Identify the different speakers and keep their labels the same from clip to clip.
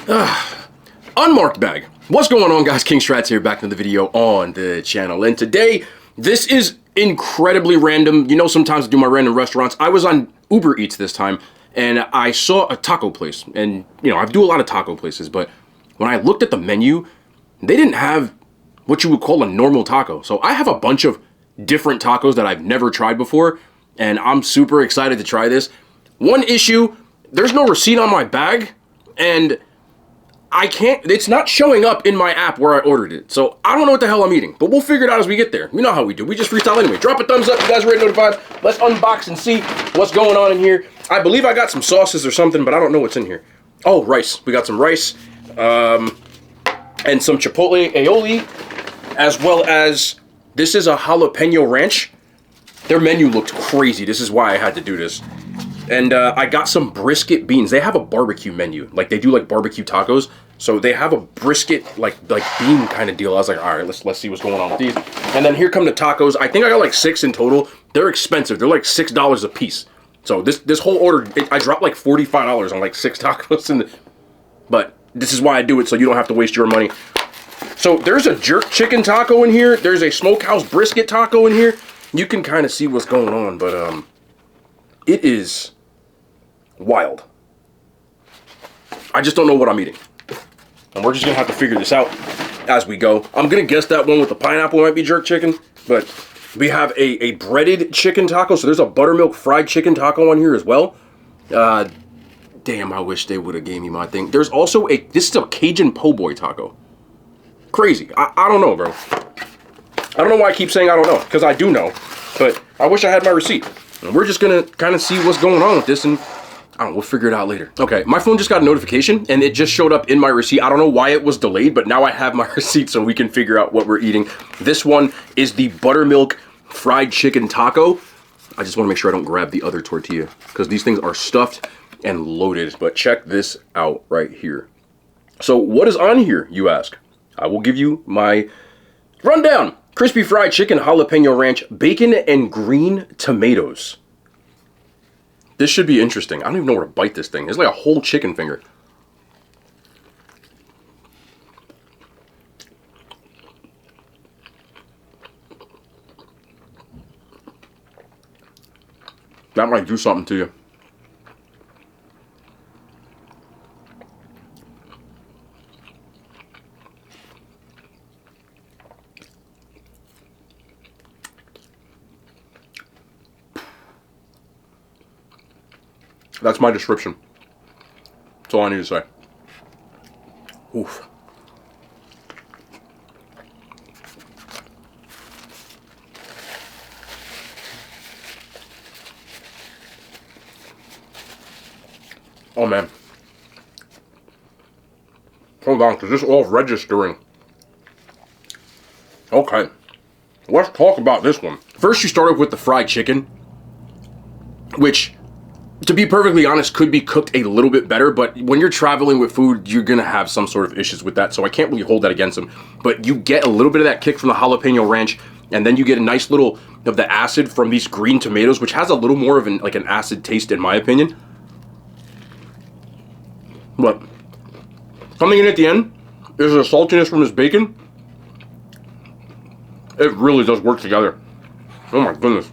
Speaker 1: Unmarked bag. What's going on, guys? King Strats here, back to the video on the channel. And today, this is incredibly random. You know, sometimes I do my random restaurants. I was on Uber Eats this time, and I saw a taco place. And, you know, I do a lot of taco places, but when I looked at the menu, they didn't have what you would call a normal taco. So I have a bunch of different tacos that I've never tried before, and I'm super excited to try this. One issue, there's no receipt on my bag, and it's not showing up in my app where I ordered it. So I don't know what the hell I'm eating, but we'll figure it out as we get there. You know how we do. We just freestyle anyway. Drop a thumbs up if you guys are already notified. Let's unbox and see what's going on in here. I believe I got some sauces or something, but I don't know what's in here. Oh, rice. We got some rice, and some chipotle aioli, as well as, this is a jalapeno ranch. Their menu looked crazy. This is why I had to do this. And I got some brisket beans. They have a barbecue menu. Like, they do like barbecue tacos. So they have a brisket like bean kind of deal. I was like, all right, let's see what's going on with these. And then here come the tacos. I think I got like 6 in total. They're expensive. They're like $6 a piece. So this whole order, I dropped like $45 on like 6 tacos. But this is why I do it, so you don't have to waste your money. So there's a jerk chicken taco in here. There's a smokehouse brisket taco in here. You can kind of see what's going on, but it is wild. I just don't know what I'm eating. And we're just gonna have to figure this out as we go. I'm gonna guess that one with the pineapple might be jerk chicken, but we have a breaded chicken taco. So there's a buttermilk fried chicken taco on here as well. Damn, I wish they would have gave me my thing. There's also this is a Cajun po' boy taco. Crazy. I don't know, bro. I don't know why I keep saying I don't know, because I do know, but I wish I had my receipt. And we're just gonna kind of see what's going on with this, and I don't know, we'll figure it out later. Okay, my phone just got a notification, and it just showed up in my receipt. I don't know why it was delayed, but now I have my receipt so we can figure out what we're eating. This one is the buttermilk fried chicken taco. I just want to make sure I don't grab the other tortilla, because these things are stuffed and loaded. But check this out right here. So what is on here, you ask? I will give you my rundown. Crispy fried chicken, jalapeno ranch, bacon, and green tomatoes. This should be interesting. I don't even know where to bite this thing. It's like a whole chicken finger. That might do something to you. That's my description. That's all I need to say. Oof. Oh man. Hold on, because this is all registering. Okay. Let's talk about this one. First, you start off with the fried chicken, which, to be perfectly honest, could be cooked a little bit better, but when you're traveling with food, you're gonna have some sort of issues with that, so I can't really hold that against them. But you get a little bit of that kick from the jalapeno ranch, and then you get a nice little of the acid from these green tomatoes, which has a little more of an acid taste, in my opinion. But coming in at the end is the saltiness from this bacon. It really does work together. Oh my goodness.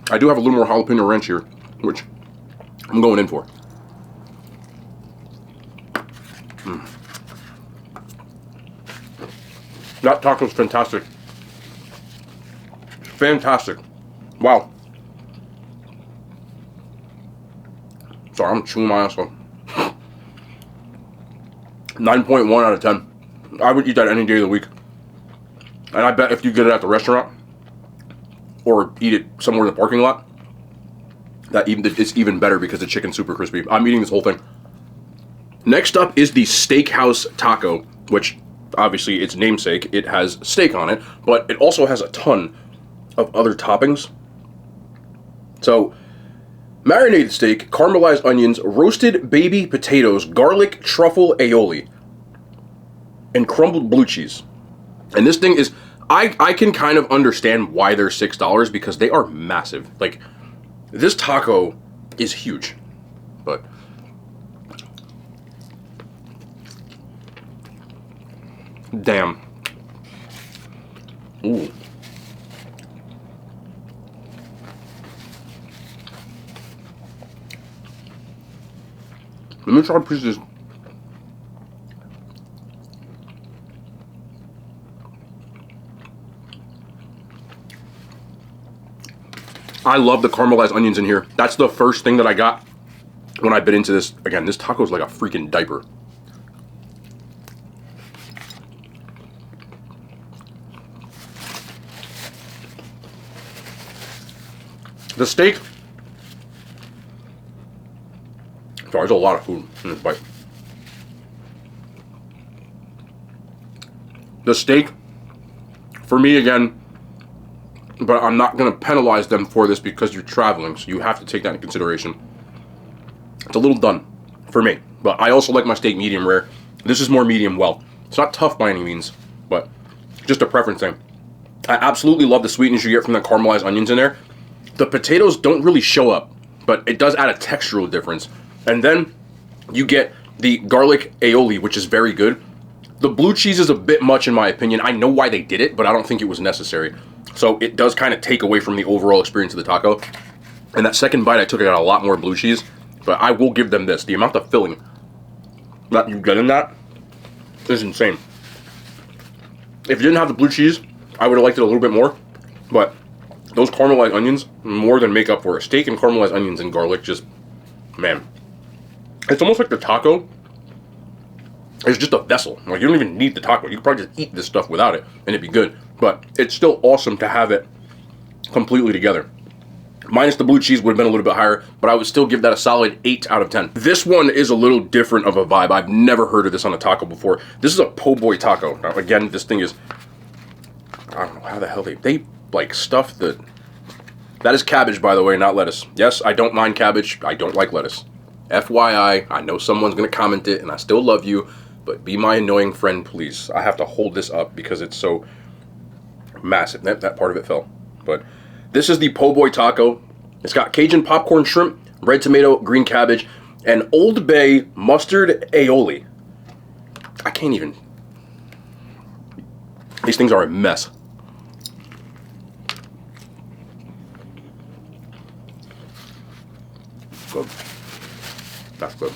Speaker 1: I do have a little more jalapeno ranch here, which I'm going in for. That taco's fantastic. Fantastic. Wow. Sorry, I'm chewing my ass off. 9.1 out of 10. I would eat that any day of the week. And I bet if you get it at the restaurant, or eat it somewhere in the parking lot, it's even better because the chicken's super crispy. I'm eating this whole thing. Next up is the steakhouse taco, which obviously its namesake, it has steak on it, but it also has a ton of other toppings. So, marinated steak, caramelized onions, roasted baby potatoes, garlic truffle aioli, and crumbled blue cheese. And this thing is, I can kind of understand why they're $6 because they are massive. Like, this taco is huge. But Damn. Ooh. Let me try to piece this. I love the caramelized onions in here. That's the first thing that I got when I bit into this. Again, this taco is like a freaking diaper. The steak. Sorry, there's a lot of food in this bite. The steak, for me again, but I'm not going to penalize them for this because you're traveling, so you have to take that into consideration. It's a little done for me, but I also like my steak medium rare. This is more medium well. It's not tough by any means, but just a preference thing. I absolutely love the sweetness you get from the caramelized onions in there. The potatoes don't really show up, but it does add a textural difference. And then you get the garlic aioli, which is very good. The blue cheese is a bit much in my opinion. I know why they did it, but I don't think it was necessary. So it does kind of take away from the overall experience of the taco. And that second bite I took, I got a lot more blue cheese, but I will give them this. The amount of filling that you get in that is insane. If you didn't have the blue cheese, I would have liked it a little bit more, but those caramelized onions more than make up for it. Steak and caramelized onions and garlic, just, man. It's almost like the taco is just a vessel. Like, you don't even need the taco. You could probably just eat this stuff without it, and it'd be good. But it's still awesome to have it completely together. Minus the blue cheese would have been a little bit higher, but I would still give that a solid 8 out of 10. This one is a little different of a vibe. I've never heard of this on a taco before. This is a po' boy taco. Now, again, this thing is, I don't know how the hell they like stuff the... That is cabbage, by the way, not lettuce. Yes, I don't mind cabbage. I don't like lettuce. FYI, I know someone's going to comment it, and I still love you, but be my annoying friend, please. I have to hold this up because it's so massive. That part of it fell. But this is the po' boy taco. It's got Cajun popcorn shrimp, red tomato, green cabbage, and Old Bay mustard aioli. I can't even... These things are a mess. Good. That's good.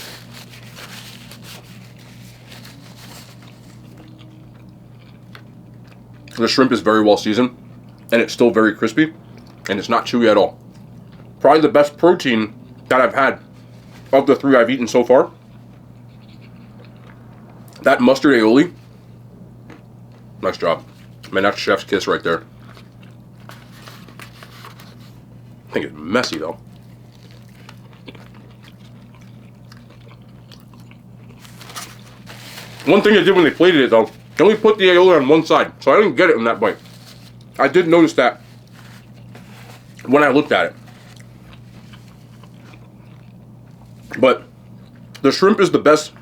Speaker 1: The shrimp is very well seasoned, and it's still very crispy, and it's not chewy at all. Probably the best protein that I've had of the 3 I've eaten so far. That mustard aioli, nice job. Man, that's chef's kiss right there. I think it's messy though. One thing they did when they plated it though, they only put the aioli on one side, so I didn't get it in that bite. I did notice that when I looked at it. But the shrimp is the best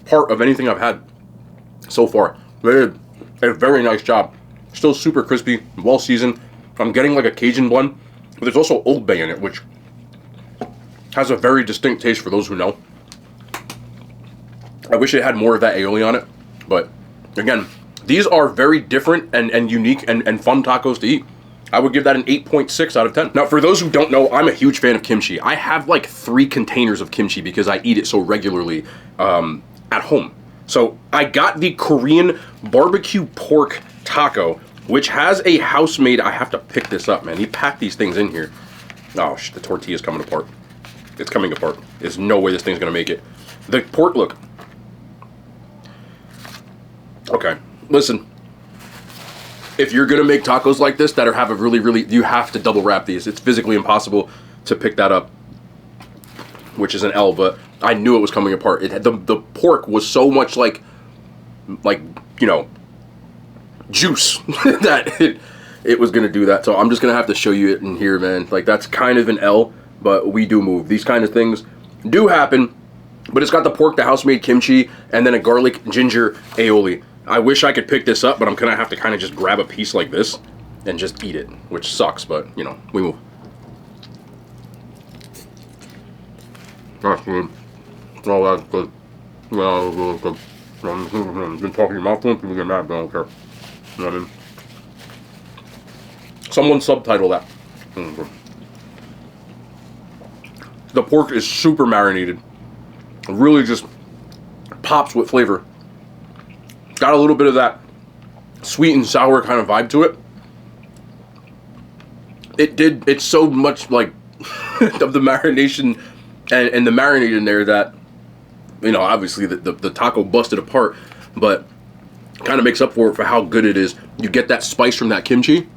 Speaker 1: part of anything I've had so far. They did a very nice job. Still super crispy, well seasoned. I'm getting like a Cajun blend, but there's also Old Bay in it, which has a very distinct taste for those who know. I wish it had more of that aioli on it, but again, these are very different and unique and fun tacos to eat. I would give that an 8.6 out of 10. Now, for those who don't know, I'm a huge fan of kimchi. I have like 3 containers of kimchi because I eat it so regularly at home. So I got the Korean barbecue pork taco, which has a house-made... I have to pick this up, man. He packed these things in here. Oh, the tortilla's coming apart. It's coming apart. There's no way this thing's gonna make it. The pork, look. Okay, listen. If you're gonna make tacos like this that have a really, you have to double wrap these. It's physically impossible to pick that up, which is an L, but I knew it was coming apart. The pork was so much like you know, juice that it was gonna do that. So I'm just gonna have to show you it in here, man. Like, that's kind of an L, but we do move. These kind of things do happen, but it's got the pork, the house-made kimchi, and then a garlic ginger aioli. I wish I could pick this up, but I'm gonna have to kind of just grab a piece like this and just eat it, which sucks, but you know, we move. That's good. Oh, that's good. Yeah, that's really good. I've been talking your mouth full, people get mad, but I don't care. You know what I mean? Someone subtitle that. The pork is super marinated. It really just pops with flavor. Got a little bit of that sweet and sour kind of vibe to it. It's so much like of the marination and the marinade in there that, you know, obviously the taco busted apart, but kind of makes up for it for how good it is. You get that spice from that kimchi.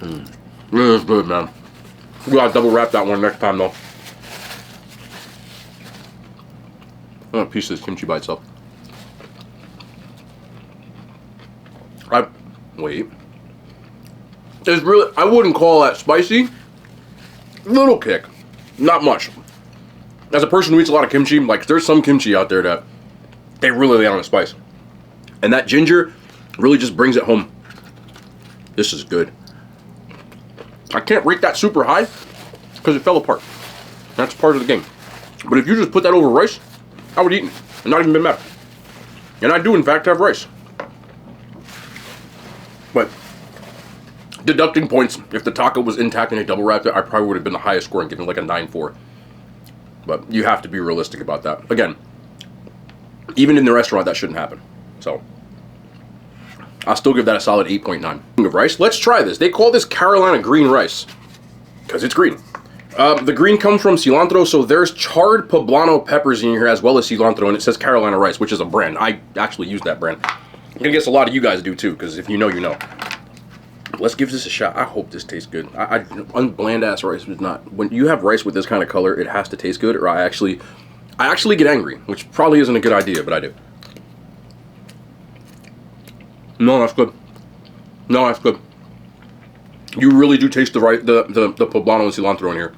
Speaker 1: It's good, man. We gotta double wrap that one next time, though. I'm gonna piece this kimchi by itself. Wait. It's really, I wouldn't call that spicy. Little kick. Not much. As a person who eats a lot of kimchi, like, there's some kimchi out there that they really lay on the spice. And that ginger really just brings it home. This is good. I can't rate that super high because it fell apart. That's part of the game. But if you just put that over rice, I would eat it and not even been mad. And I do, in fact, have rice. But deducting points, if the taco was intact and they double wrapped it, I probably would have been the highest score and given like a 9.4. But you have to be realistic about that. Again, even in the restaurant, that shouldn't happen. So I'll still give that a solid 8.9. Of rice, let's try this. They call this Carolina green rice because it's green. The green comes from cilantro, so there's charred poblano peppers in here as well as cilantro, and it says Carolina rice, which is a brand. I actually use that brand. I guess a lot of you guys do too, because if you know, you know. Let's give this a shot. I hope this tastes good. Bland ass rice is not. When you have rice with this kind of color, it has to taste good, or I actually get angry, which probably isn't a good idea, but I do. No, that's good. No, that's good. You really do taste the poblano and cilantro in here.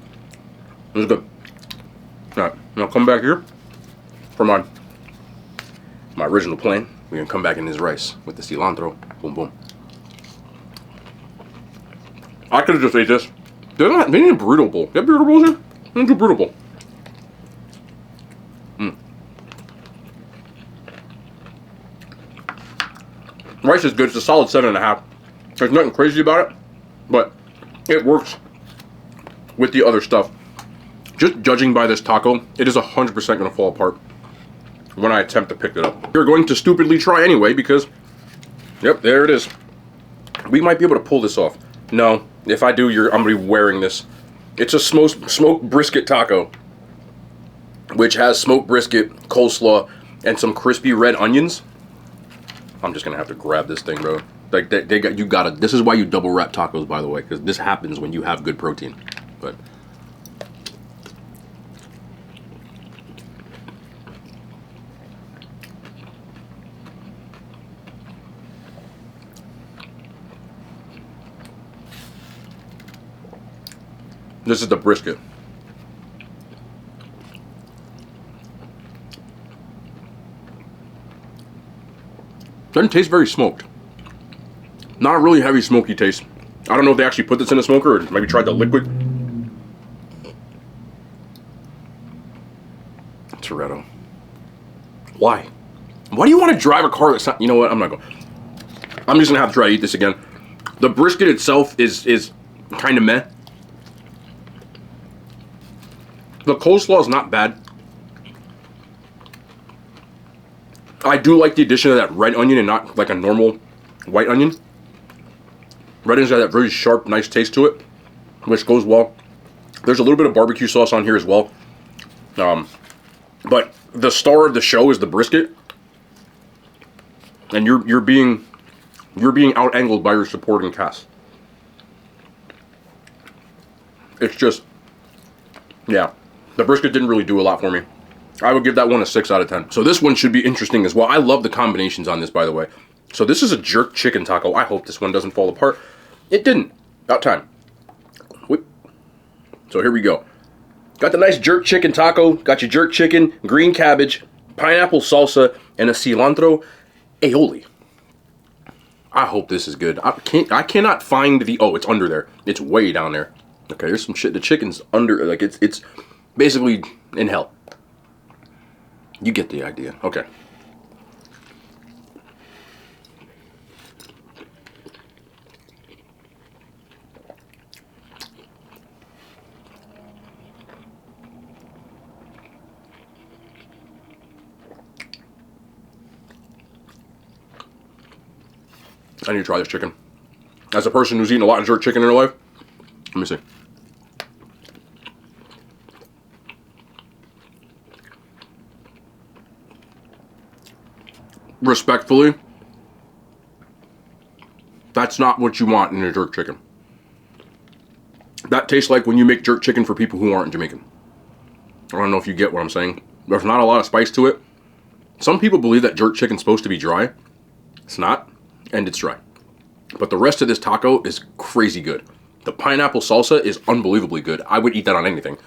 Speaker 1: This is good. All right, now come back here for my original plan. We're gonna come back in this rice with the cilantro. Boom, boom. I could have just ate this. They need a burrito bowl. You have burrito bowls here? Let's do burrito bowl. Rice is good. It's a solid 7.5. There's nothing crazy about it, but it works with the other stuff. Just judging by this taco, it is 100% going to fall apart when I attempt to pick it up. You're going to stupidly try anyway because, yep, there it is. We might be able to pull this off. No, if I do, I'm going to be wearing this. It's a smoked brisket taco, which has smoked brisket, coleslaw, and some crispy red onions. I'm just going to have to grab this thing, bro. Like, this is why you double wrap tacos, by the way, because this happens when you have good protein. But this is the brisket. Doesn't taste very smoked. Not a really heavy smoky taste. I don't know if they actually put this in a smoker or maybe tried the liquid. Toretto. Why? Why do you want to drive a car that's not... You know what? I'm not going... I'm just going to have to try to eat this again. The brisket itself is kind of meh. The coleslaw is not bad. I do like the addition of that red onion and not like a normal white onion. Red onions have that very sharp, nice taste to it, which goes well. There's a little bit of barbecue sauce on here as well. But the star of the show is the brisket. And you're being out-angled by your supporting cast. It's just, yeah. The brisket didn't really do a lot for me. I would give that one a 6 out of 10. So this one should be interesting as well. I love the combinations on this, by the way. So this is a jerk chicken taco. I hope this one doesn't fall apart. It didn't. About time. Whoop. So here we go. Got the nice jerk chicken taco. Got your jerk chicken, green cabbage, pineapple salsa, and a cilantro aioli. I hope this is good. I cannot find the... Oh, it's under there. It's way down there. Okay, there's some shit. The chicken's under... Like, it's basically in hell. You get the idea. Okay. I need to try this chicken. As a person who's eaten a lot of jerk chicken in her life, let me see. Respectfully, that's not what you want in a jerk chicken. That tastes like when you make jerk chicken for people who aren't Jamaican. I don't know if you get what I'm saying. There's not a lot of spice to it. Some people believe that jerk chicken's supposed to be dry. It's not, and it's dry. But the rest of this taco is crazy good. The pineapple salsa is unbelievably good. I would eat that on anything.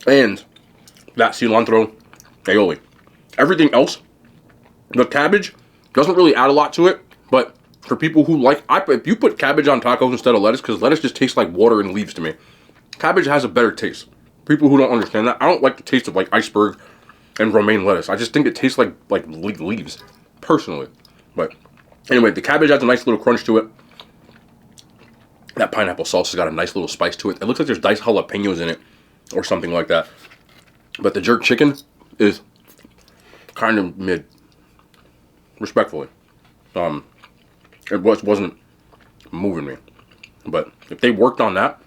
Speaker 1: And that cilantro aioli. Everything else, the cabbage doesn't really add a lot to it, but for people who like, if you put cabbage on tacos instead of lettuce, because lettuce just tastes like water and leaves to me, cabbage has a better taste. People who don't understand that, I don't like the taste of like iceberg and romaine lettuce. I just think it tastes like leaves, personally. But anyway, the cabbage adds a nice little crunch to it. That pineapple salsa's got a nice little spice to it. It looks like there's diced jalapenos in it or something like that. But the jerk chicken is kind of mid, respectfully. It wasn't moving me. But if they worked on that,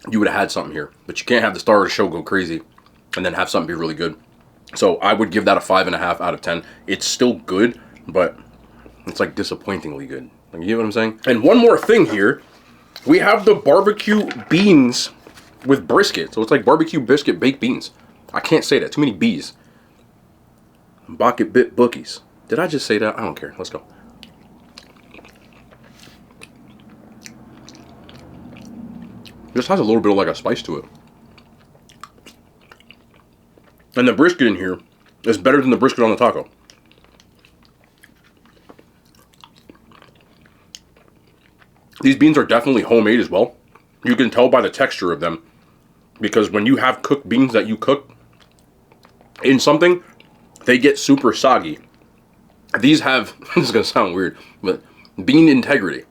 Speaker 1: you would have had something here. But you can't have the star of the show go crazy and then have something be really good. So I would give that a 5.5 out of 10. It's still good, but it's like disappointingly good. Like, you know what I'm saying? And one more thing here. We have the barbecue beans with brisket. So it's like barbecue biscuit baked beans. I can't say that. Too many B's. Bucket bit bookies. Did I just say that? I don't care. Let's go. This has a little bit of like a spice to it. And the brisket in here is better than the brisket on the taco. These beans are definitely homemade as well. You can tell by the texture of them. Because when you have cooked beans that you cook in something, they get super soggy. These have, this is going to sound weird, but bean integrity.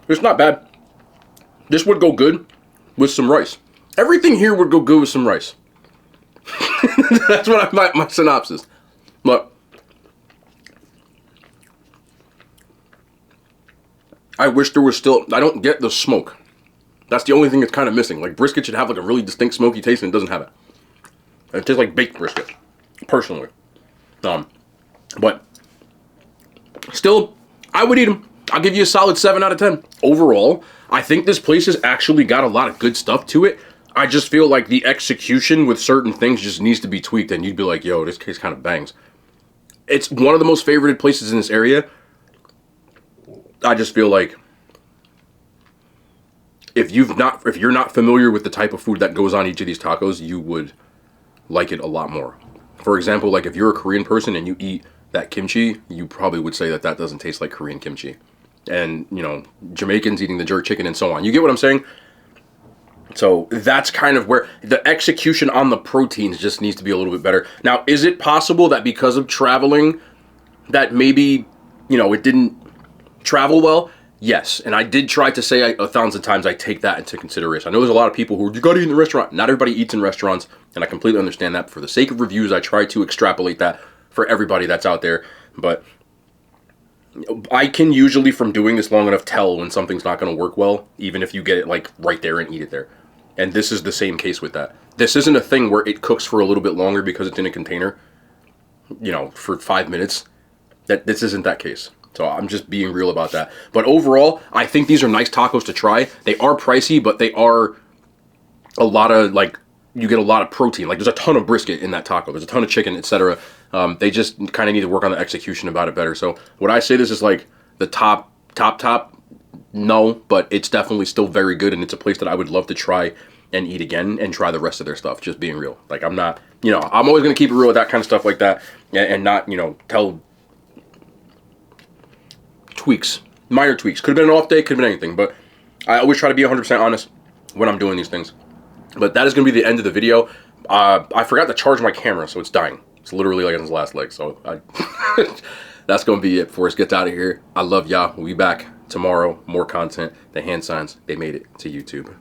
Speaker 1: It's not bad. This would go good with some rice. Everything here would go good with some rice. That's what my synopsis. But I wish there was still, I don't get the smoke. That's the only thing that's kind of missing. Like brisket should have like a really distinct smoky taste and it doesn't have it. It tastes like baked brisket, personally. But still, I would eat them. I'll give you a solid 7 out of 10. Overall, I think this place has actually got a lot of good stuff to it. I just feel like the execution with certain things just needs to be tweaked, and you'd be like, yo, this case kind of bangs. It's one of the most favorited places in this area. I just feel like if you're not familiar with the type of food that goes on each of these tacos, you would like it a lot more. For example, like if you're a Korean person and you eat that kimchi, you probably would say that that doesn't taste like Korean kimchi. And, you know, Jamaicans eating the jerk chicken and so on. You get what I'm saying? So that's kind of where the execution on the proteins just needs to be a little bit better. Now, is it possible that because of traveling that maybe, you know, it didn't travel well? Yes, and I did try to say 1,000 times I take that into consideration. I know there's a lot of people who, you gotta eat in the restaurant. Not everybody eats in restaurants, and I completely understand that. For the sake of reviews, I try to extrapolate that for everybody that's out there. But I can usually, from doing this long enough, tell when something's not gonna work well, even if you get it like right there and eat it there. And this is the same case with that. This isn't a thing where it cooks for a little bit longer because it's in a container, you know, for 5 minutes. This isn't that case. So I'm just being real about that. But overall, I think these are nice tacos to try. They are pricey, but they are a lot of, like, you get a lot of protein. Like, there's a ton of brisket in that taco. There's a ton of chicken, etc. They just kind of need to work on the execution about it better. So would I say this is like the top? No, but it's definitely still very good, and it's a place that I would love to try and eat again and try the rest of their stuff, just being real. Like, I'm not, you know, I'm always going to keep it real with that kind of stuff like that and not, you know, tell tweaks, minor tweaks. Could have been an off day, could have been anything, but I always try to be 100% honest when I'm doing these things. But that is going to be the end of the video. I forgot to charge my camera, so it's dying. It's literally like on its last leg, so that's going to be it before it gets out of here. I love y'all. We'll be back tomorrow. More content. The hand signs, they made it to YouTube.